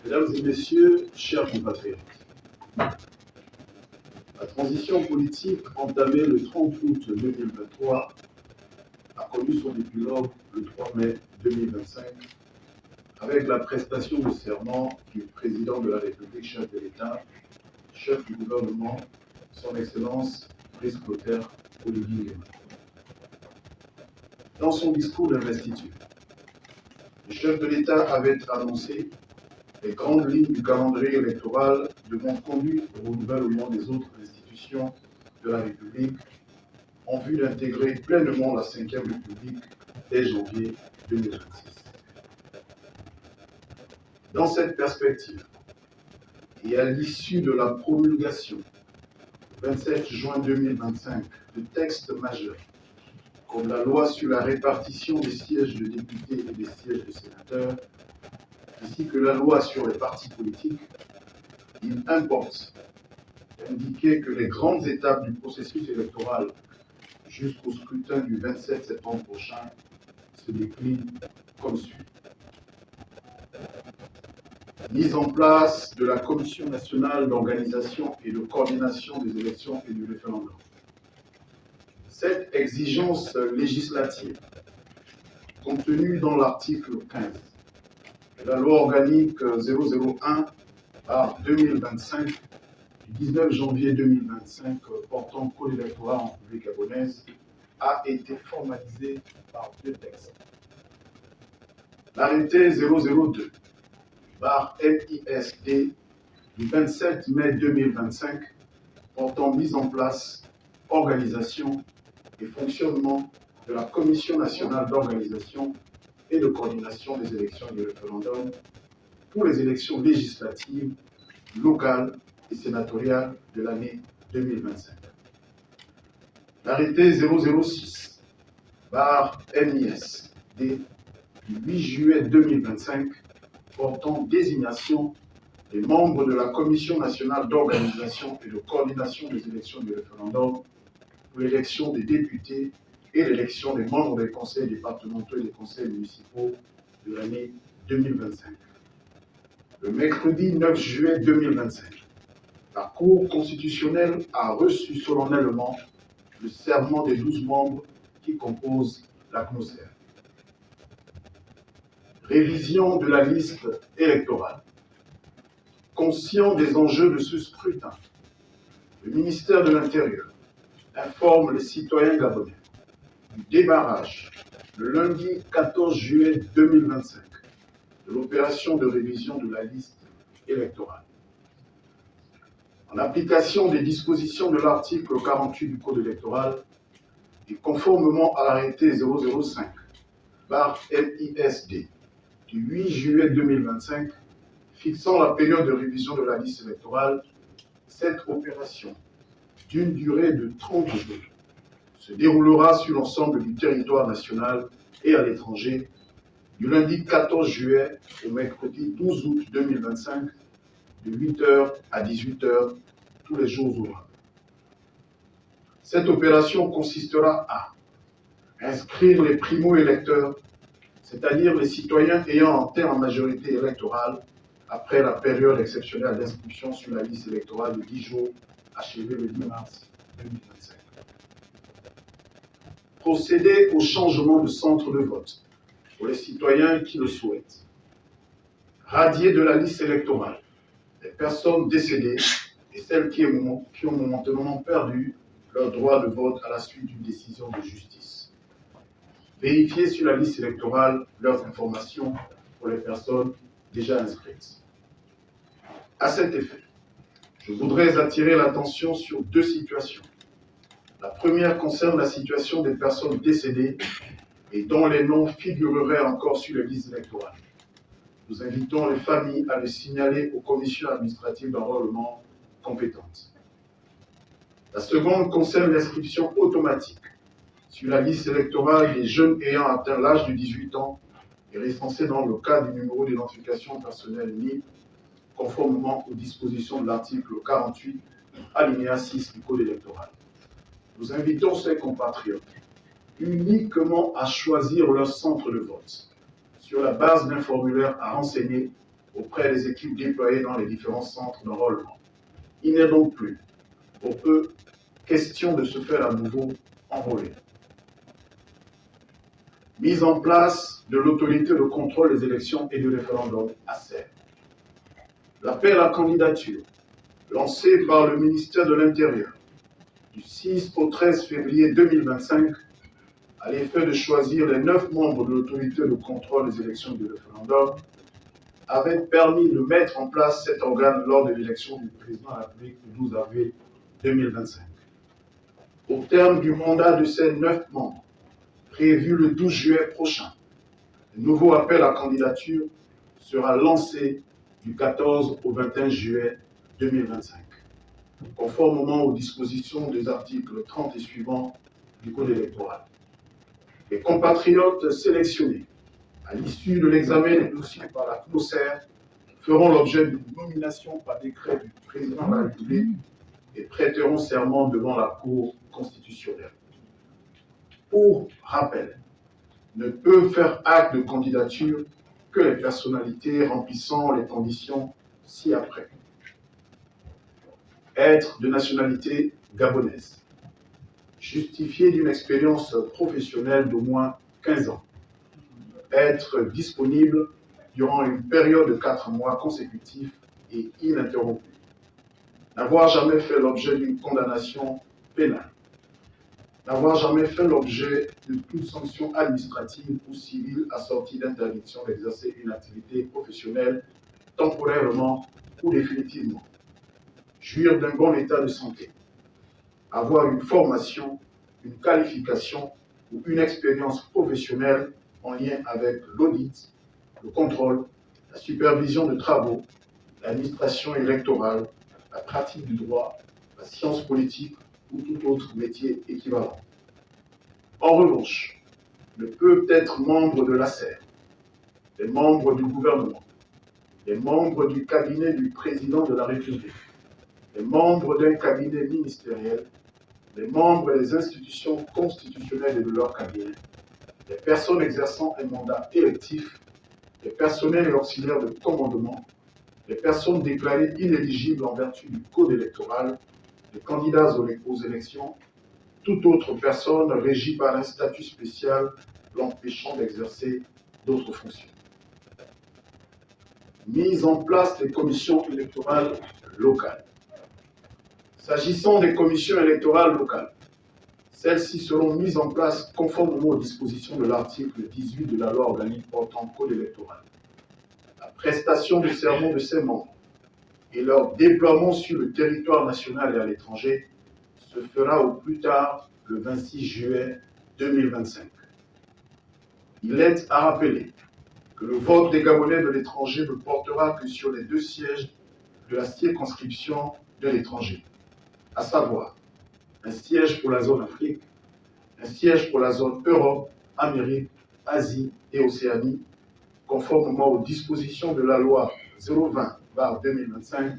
Mesdames et messieurs, chers compatriotes, la transition politique entamée le 30 août 2023 a connu son épilogue le 3 mai 2025 avec la prestation de serment du président de la République, chef de l'État, chef du gouvernement, son Excellence, Brice Clotaire Oligui Nguema. Dans son discours d'investiture, le chef de l'État avait annoncé les grandes lignes du calendrier électoral devant conduire au renouvellement des autres institutions de la République en vue d'intégrer pleinement la Ve République dès janvier 2026. Dans cette perspective, et à l'issue de la promulgation, le 27 juin 2025, de textes majeurs, comme la loi sur la répartition des sièges de députés et des sièges de sénateurs, ainsi que la loi sur les partis politiques, il importe d'indiquer que les grandes étapes du processus électoral jusqu'au scrutin du 27 septembre prochain se déclinent comme suit. Mise en place de la Commission nationale d'organisation et de coordination des élections et du référendum. Cette exigence législative, contenue dans l'article 15 de la loi organique 001/2025 du 19 janvier 2025 portant code électoral en République gabonaise, a été formalisée par deux textes. L'arrêté 002/MISD du 27 mai 2025 portant mise en place, organisation et fonctionnement de la Commission nationale d'organisation et de coordination des élections et du référendum pour les élections législatives, locales et sénatoriales de l'année 2025. L'arrêté 006/MISD du 8 juillet 2025 portant désignation des membres de la Commission nationale d'organisation et de coordination des élections et du référendum pour l'élection des députés et l'élection des membres des conseils départementaux et des conseils municipaux de l'année 2025. Le mercredi 9 juillet 2025, la Cour constitutionnelle a reçu solennellement le serment des 12 membres qui composent la CNOSER. Révision de la liste électorale. Conscient des enjeux de ce scrutin, le ministère de l'Intérieur informe les citoyens gabonais du démarrage le lundi 14 juillet 2025 de l'opération de révision de la liste électorale. En application des dispositions de l'article 48 du Code électoral et conformément à l'arrêté 005/MISD du 8 juillet 2025 fixant la période de révision de la liste électorale, cette opération, d'une durée de 30 jours, se déroulera sur l'ensemble du territoire national et à l'étranger du lundi 14 juillet au mercredi 12 août 2025 de 8h à 18h tous les jours ouvrables. Cette opération consistera à inscrire les primo-électeurs, c'est-à-dire les citoyens ayant atteint en majorité électorale après la période exceptionnelle d'inscription sur la liste électorale de 10 jours achevée le 10 mars 2025. Procéder au changement de centre de vote pour les citoyens qui le souhaitent. Radier de la liste électorale les personnes décédées et celles qui ont momentanément perdu leur droit de vote à la suite d'une décision de justice. Vérifier sur la liste électorale leurs informations pour les personnes déjà inscrites. À cet effet, je voudrais attirer l'attention sur deux situations. La première concerne la situation des personnes décédées et dont les noms figureraient encore sur les listes électorales. Nous invitons les familles à le signaler aux commissions administratives d'enrôlement compétentes. La seconde concerne l'inscription automatique sur la liste électorale des jeunes ayant atteint l'âge de 18 ans et recensés dans le cadre du numéro d'identification personnelle NIP, conformément aux dispositions de l'article 48, alinéa 6 du Code électoral. Nous invitons ces compatriotes uniquement à choisir leur centre de vote sur la base d'un formulaire à renseigner auprès des équipes déployées dans les différents centres d'enrôlement. Il n'est donc plus, pour eux, question de se faire à nouveau enrôler. Mise en place de l'autorité de contrôle des élections et du référendum, ACER. L'appel à candidature, lancé par le ministère de l'Intérieur du 6 au 13 février 2025, à l'effet de choisir les 9 membres de l'autorité de contrôle des élections et du référendum, avait permis de mettre en place cet organe lors de l'élection du président de la République le 12 avril 2025. Au terme du mandat de ces 9 membres, prévu le 12 juillet prochain, le nouveau appel à candidature sera lancé du 14 au 21 juillet 2025, conformément aux dispositions des articles 30 et suivants du Code électoral. Les compatriotes sélectionnés à l'issue de l'examen des dossiers par la CNOSER feront l'objet d'une nomination par décret du président de la République et prêteront serment devant la Cour constitutionnelle. Pour rappel, ne peuvent faire acte de candidature que les personnalités remplissant les conditions ci-après. Être de nationalité gabonaise, justifié d'une expérience professionnelle d'au moins 15 ans, être disponible durant une période de 4 mois consécutifs et ininterrompus, n'avoir jamais fait l'objet d'une condamnation pénale, n'avoir jamais fait l'objet de toute sanction administrative ou civile assortie d'interdiction d'exercer une activité professionnelle temporairement ou définitivement, jouir d'un bon état de santé, avoir une formation, une qualification ou une expérience professionnelle en lien avec l'audit, le contrôle, la supervision de travaux, l'administration électorale, la pratique du droit, la science politique ou tout autre métier équivalent. En revanche, ne peut être membre de l'ACER, les membres du gouvernement, les membres du cabinet du président de la République, les membres d'un cabinet ministériel, les membres des institutions constitutionnelles et de leur cabinet, les personnes exerçant un mandat électif, les personnels et auxiliaires de commandement, les personnes déclarées inéligibles en vertu du Code électoral, les candidats aux élections, toute autre personne régie par un statut spécial l'empêchant d'exercer d'autres fonctions. Mise en place des commissions électorales locales. S'agissant des commissions électorales locales, celles-ci seront mises en place conformément aux dispositions de l'article 18 de la loi organique portant Code électoral. La prestation de serment de ses membres et leur déploiement sur le territoire national et à l'étranger se fera au plus tard le 26 juillet 2025. Il est à rappeler que le vote des Gabonais de l'étranger ne portera que sur les 2 sièges de la circonscription de l'étranger, à savoir un siège pour la zone Afrique, un siège pour la zone Europe, Amérique, Asie et Océanie, conformément aux dispositions de la loi 020/2025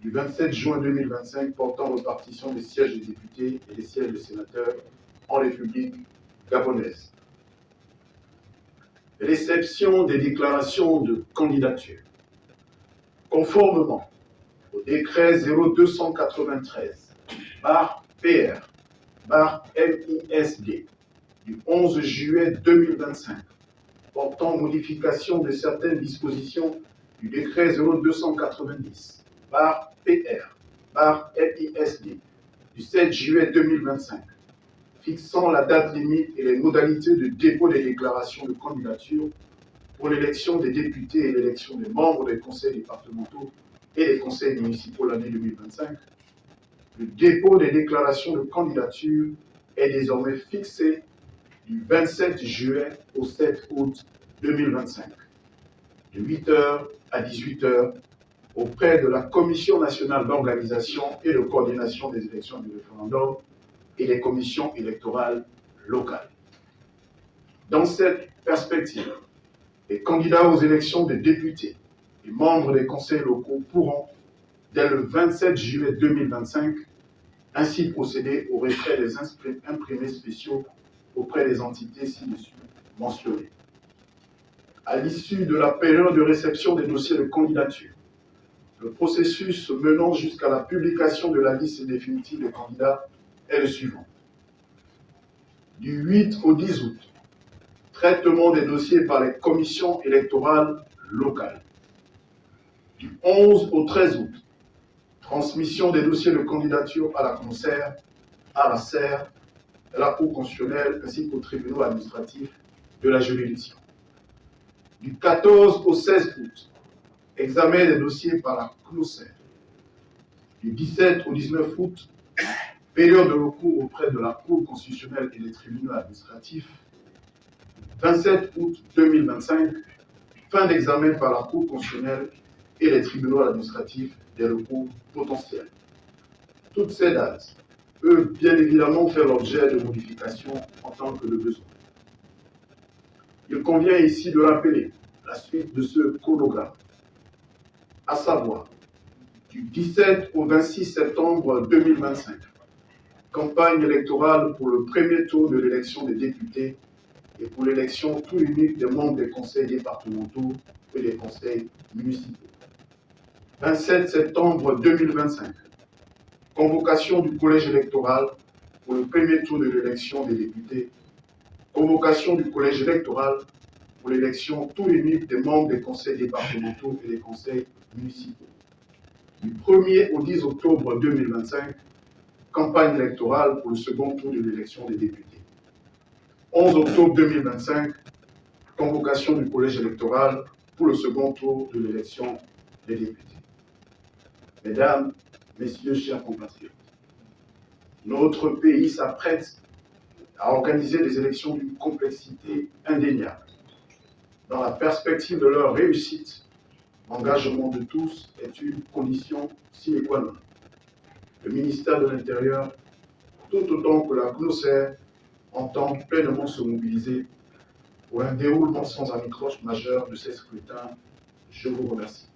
du 27 juin 2025 portant répartition des sièges de députés et des sièges de sénateurs en République gabonaise. Réception des déclarations de candidature. Conformément au décret 0293/PR/MISD du 11 juillet 2025 portant modification de certaines dispositions du décret 0290/PR/MISD du 7 juillet 2025 fixant la date limite et les modalités de dépôt des déclarations de candidature pour l'élection des députés et l'élection des membres des conseils départementaux et des conseils municipaux l'année 2025, le dépôt des déclarations de candidature est désormais fixé du 27 juillet au 7 août 2025, de 8h à 18h, auprès de la Commission nationale d'organisation et de coordination des élections du référendum et les commissions électorales locales. Dans cette perspective, les candidats aux élections des députés et membres des conseils locaux pourront, dès le 27 juillet 2025, ainsi procéder au retrait des imprimés spéciaux auprès des entités ci-dessus mentionnées. À l'issue de la période de réception des dossiers de candidature, le processus menant jusqu'à la publication de la liste définitive des candidats est le suivant. Du 8 au 10 août, traitement des dossiers par les commissions électorales locales. Du 11 au 13 août, transmission des dossiers de candidature à la CNOSER, à la SER, à la Cour constitutionnelle ainsi qu'aux tribunaux administratifs de la juridiction. Du 14 au 16 août, examen des dossiers par la CNOSER. Du 17 au 19 août, période de recours auprès de la Cour constitutionnelle et des tribunaux administratifs. 27 août 2025, fin d'examen par la Cour constitutionnelle et les tribunaux administratifs des recours potentiels. Toutes ces dates peuvent bien évidemment faire l'objet de modifications en tant que de besoin. Il convient ici de rappeler la suite de ce chronogramme, à savoir du 17 au 26 septembre 2025, campagne électorale pour le premier tour de l'élection des députés et pour l'élection tout unique des membres des conseils départementaux et des conseils municipaux. 27 septembre 2025, convocation du collège électoral pour le premier tour de l'élection des députés, convocation du collège électoral pour l'élection tout unique des membres des conseils départementaux et des conseils municipaux. Du 1er au 10 octobre 2025, campagne électorale pour le second tour de l'élection des députés. 11 octobre 2025, convocation du collège électoral pour le second tour de l'élection des députés. Mesdames, Messieurs, chers compatriotes, notre pays s'apprête à organiser des élections d'une complexité indéniable. Dans la perspective de leur réussite, l'engagement de tous est une condition sine qua non. Le ministère de l'Intérieur, tout autant que la CNOSER, entend pleinement se mobiliser pour un déroulement sans anicroche majeur de ces scrutins. Je vous remercie.